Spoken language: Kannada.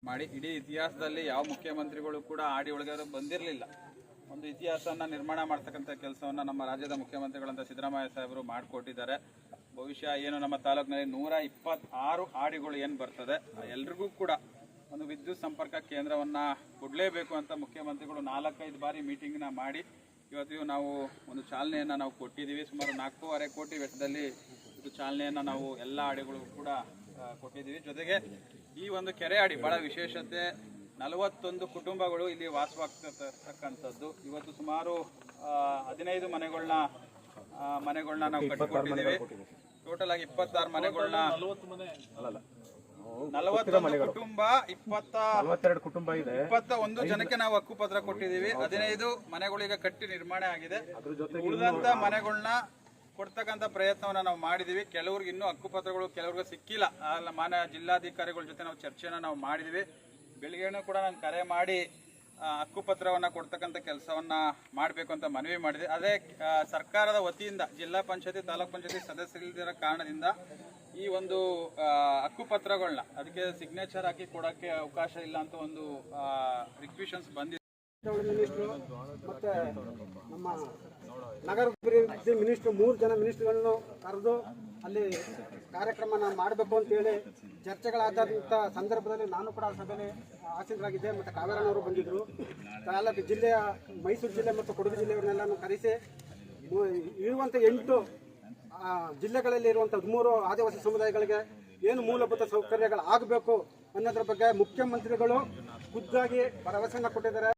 ಮಾಡಿ ಇಡೀ ಇತಿಹಾಸದಲ್ಲಿ ಯಾವ ಮುಖ್ಯಮಂತ್ರಿಗಳು ಕೂಡ ಆಡಿ ಒಳಗೆ ಬಂದಿರಲಿಲ್ಲ. ಒಂದು ಇತಿಹಾಸವನ್ನು ನಿರ್ಮಾಣ ಮಾಡ್ತಕ್ಕಂಥ ಕೆಲಸವನ್ನು ನಮ್ಮ ರಾಜ್ಯದ ಮುಖ್ಯಮಂತ್ರಿಗಳಂತ ಸಿದ್ದರಾಮಯ್ಯ ಸಾಹೇಬರು ಮಾಡಿಕೊಟ್ಟಿದ್ದಾರೆ. ಬಹುಶಃ ಏನು ನಮ್ಮ ತಾಲೂಕಿನಲ್ಲಿ 126 ಆಡಿಗಳು ಏನು ಬರ್ತದೆ ಎಲ್ರಿಗೂ ಕೂಡ ಒಂದು ವಿದ್ಯುತ್ ಸಂಪರ್ಕ ಕೇಂದ್ರವನ್ನು ಕೊಡಲೇಬೇಕು ಅಂತ ಮುಖ್ಯಮಂತ್ರಿಗಳು 4-5 ಬಾರಿ ಮೀಟಿಂಗ್ನ ಮಾಡಿ ಇವತ್ತು ನಾವು ಒಂದು ಚಾಲನೆಯನ್ನು ನಾವು ಕೊಟ್ಟಿದ್ದೀವಿ. ಸುಮಾರು 4.5 ಕೋಟಿ ವೆಚ್ಚದಲ್ಲಿ ಇದು ಚಾಲನೆಯನ್ನು ನಾವು ಎಲ್ಲ ಆಡಿಗಳಿಗೂ ಕೂಡ ಕೊಟ್ಟಿದ್ದೀವಿ. ಜೊತೆಗೆ ಈ ಒಂದು ಕೆರೆ ಆಡಿ ಬಹಳ ವಿಶೇಷತೆ, 41 ಕುಟುಂಬಗಳು ಇಲ್ಲಿ ವಾಸವಾಗ್ತಿರ್ತಕ್ಕಂಥದ್ದು. ಇವತ್ತು ಸುಮಾರು 15 ಮನೆಗಳನ್ನ ನಾವು ಕಟ್ಟಿಕೊಟ್ಟಿದ್ದೀವಿ. ಟೋಟಲ್ ಆಗಿ 26 ಮನೆಗಳನ್ನ 41 ಕುಟುಂಬ 22 ಕುಟುಂಬ ಇದೆ. 21 ಜನಕ್ಕೆ ನಾವು ಹಕ್ಕುಪತ್ರ ಕೊಟ್ಟಿದ್ದೀವಿ. 15 ಮನೆಗಳೀಗ ಕಟ್ಟಿ ನಿರ್ಮಾಣ ಆಗಿದೆ. ಉಳಿದಂತ ಮನೆಗಳನ್ನ ಕೊಡ್ತಕ್ಕಂಥ ಪ್ರಯತ್ನವನ್ನ ನಾವು ಮಾಡಿದೀವಿ. ಕೆಲವ್ರಿಗೆ ಇನ್ನೂ ಹಕ್ಕುಪತ್ರಗಳು ಕೆಲವ್ರಿಗೆ ಸಿಕ್ಕಿಲ್ಲ. ಮಾನ್ಯ ಜಿಲ್ಲಾಧಿಕಾರಿಗಳ ಜೊತೆ ನಾವು ಚರ್ಚೆನ ನಾವು ಮಾಡಿದೀವಿ. ಬೆಳಿಗ್ಗೆನೂ ಕೂಡ ನಾನು ಕರೆ ಮಾಡಿ ಹಕ್ಕುಪತ್ರವನ್ನು ಕೊಡ್ತಕ್ಕಂಥ ಕೆಲಸವನ್ನ ಮಾಡಬೇಕು ಅಂತ ಮನವಿ ಮಾಡಿದೆ. ಅದೇ ಸರ್ಕಾರದ ವತಿಯಿಂದ ಜಿಲ್ಲಾ ಪಂಚಾಯತಿ ತಾಲೂಕ್ ಪಂಚಾಯತಿ ಸದಸ್ಯರಿಲ್ಲದಿರೋ ಕಾರಣದಿಂದ ಈ ಒಂದು ಹಕ್ಕುಪತ್ರಗಳನ್ನ ಅದಕ್ಕೆ ಸಿಗ್ನೇಚರ್ ಹಾಕಿ ಕೊಡೋಕ್ಕೆ ಅವಕಾಶ ಇಲ್ಲ ಅಂತ ಒಂದು ರಿಕ್ವೆಷನ್ಸ್ ಬಂದಿದೆ. ಮಿನಿಸ್ಟ್ರು ಮತ್ತೆ ನಮ್ಮ ನಗರಾಭಿವೃದ್ಧಿ ಮಿನಿಸ್ಟ್ರು 3 ಜನ ಮಿನಿಸ್ಟ್ರುಗಳನ್ನು ಕರೆದು ಅಲ್ಲಿ ಕಾರ್ಯಕ್ರಮನ ಮಾಡಬೇಕು ಅಂತೇಳಿ ಚರ್ಚೆಗಳಾದಂಥ ಸಂದರ್ಭದಲ್ಲಿ ನಾನು ಕೂಡ ಆ ಸಭೆಯಲ್ಲಿ ಆಸೀನರಾಗಿದ್ದೆ. ಮತ್ತು ಕಾವೇರಣ್ಣವರು ಬಂದಿದ್ದರು. ತಾಲೂಕು ಜಿಲ್ಲೆಯ ಮೈಸೂರು ಜಿಲ್ಲೆ ಮತ್ತು ಕೊಡಗು ಜಿಲ್ಲೆಯವರನ್ನೆಲ್ಲನೂ ಕರೆಸಿ ಇರುವಂಥ 8 ಜಿಲ್ಲೆಗಳಲ್ಲಿ ಇರುವಂಥ 13 ಆದಿವಾಸಿ ಸಮುದಾಯಗಳಿಗೆ ಏನು ಮೂಲಭೂತ ಸೌಕರ್ಯಗಳು ಆಗಬೇಕು ಅನ್ನೋದ್ರ ಬಗ್ಗೆ ಮುಖ್ಯಮಂತ್ರಿಗಳು ಖುದ್ದಾಗಿ ಭರವಸೆಯನ್ನು ಕೊಟ್ಟಿದ್ದಾರೆ.